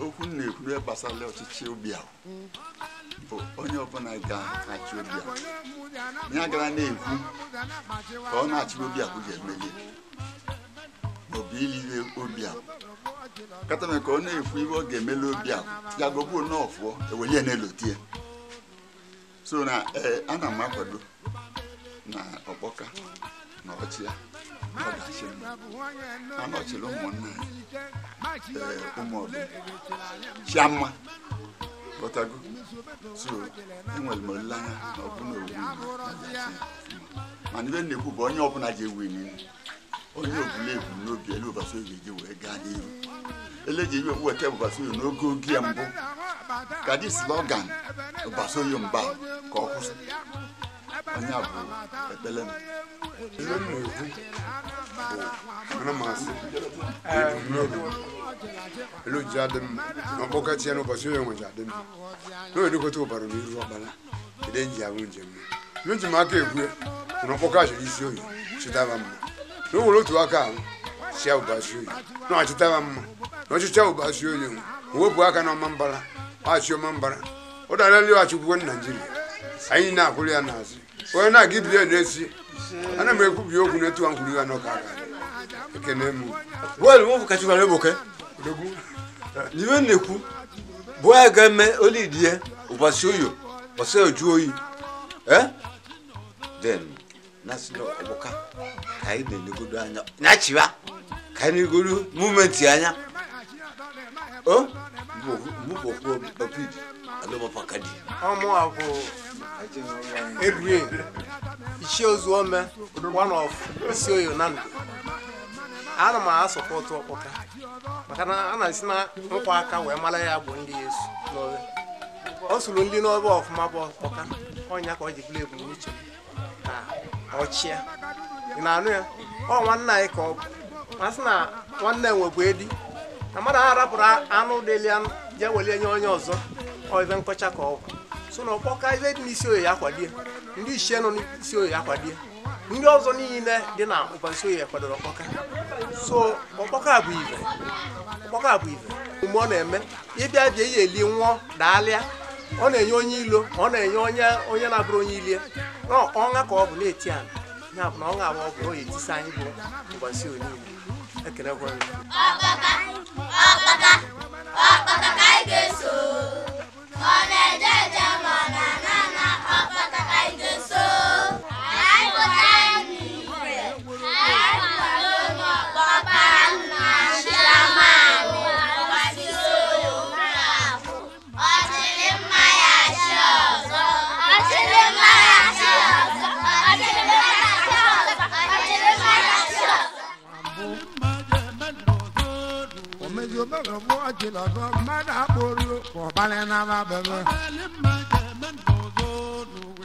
okwu na-ekwu gbasara ọchịchị obi ahụ bụ onye ọbụla ga-achị obi ahụ ya gara na-ekwu ka ọ na-achị obi ahụ ga-emeli maọbụ ilile obi ahụ katame ka ọ na-ekwu ihe ọ ga-emeli obi ahụ ya gọbuo n'ọfụọ ewelie na-elotie so na ana m akwado na ọkpọka na ọchị ya ọ ga-achị a nọchiri ụmụnna ụmụ ọdụ chiamma ghọtago so enwere m olileanya na ọbụna owu mana ibe na-ekwu bụ onye ọbụla ji ewu n'ihu onye obula ebu n'obi elu ụbọchị oge ji wee gaa n'ihu eleji iwe weta ụbọchị oyi n'oge oge mbụ ka dị slogan ụbọchị oyi mba ka ọ kwụsị onye a bụ ekpele m ihe m na-ekwu ana masị elu ji adị m na ọkpọkọchi ya n'ụbọchị oyi nweji adị m na edokọta ụbara n'iru ọkpara ede nji ahụ njem ihe ji m aka ekwu na ọkpọkọ achịrị isi oyi chịtaba mma na o were otu aka ahụ chia ụbọchị oyi na ọchịtaba mma na ọchịcha ụbọchị oyi wepụ aka na ọma mbara achị ọma mbara ọ dara leghachikwu Naijiria anyị na-akwụrụ ya n'azụ onye na-aga ibiri ya na-esi ana m ekwubi okwu na etu a nkwuru ya n'ọka aga ekene m bọọlụ mụ kachikwa n'egboke n'iwe na-ekwu bụ onye ga-eme olidie ụbọchị oyi ụbọchị oju oyi then na-asị na ọgbọka ka anyị na-elegodo anya na-achịwa ka anyị na-egodo mumenti anya mbụ okwu opid alụmapakadi ọmụ a bụ Edwin Ichiozuome, one of Isioyo Nando. Ana m asọpọtụ ọkpọka maka na a na-esi na nkwa aka wee mara ya bụ ndị Yesu n'obe ọ sụrụ ndị n'obe ọfụma bụ ọkpọka ọnya ka ọ ji bụla ebumnuche na ọchịa ị na-anụ ya ọ nwanne anyị ka ọ bụ masị na nwanne nwebụ edi na mmadụ ha rapụrụ anụ dịlia je welie nye onye ọzọ ọ ibe nkọcha ka ọ bụ so na ọkpọka ibe dị n'isi oyi ya kwadie ndị ichie nọ n'isi oyi ya kwadie ndị ọzọ niile dị na ụbọchị oyi kwadoro ọkpọka so ọkpọka bụ ive ume ọ na-eme ịbịa bịa ihe eli nwụọ daalịa ọ na-enye onye ilo ọ na-enye onye na-abụrụ onye ilie na ọṅa ka ọ bụ na-eti ala ya bụ na ọṅa abụọ bụ oyi etisi anyị bụ ụbọchị oyi niile ekenekwa ọkpọka ka anyị ga-eso ọ na-eje eje ma ọ na-ana ana ọkpọka ka anyị ga-eso anyị pụta anyị n'igwe anyị kwado n'ọkpọka na chiama anyị ụbọchị oyi ụmụafọ ọchịrị mma ya chi ọzọ ọchịrị mma ya chi ọzọ ọchịrị mma ya chi ọzọ ọchịrị mma ya chi ọzọ omeji obere bụ ọchị lọdọ mmadụ akpọrọ ka ọbalị na-aba bebe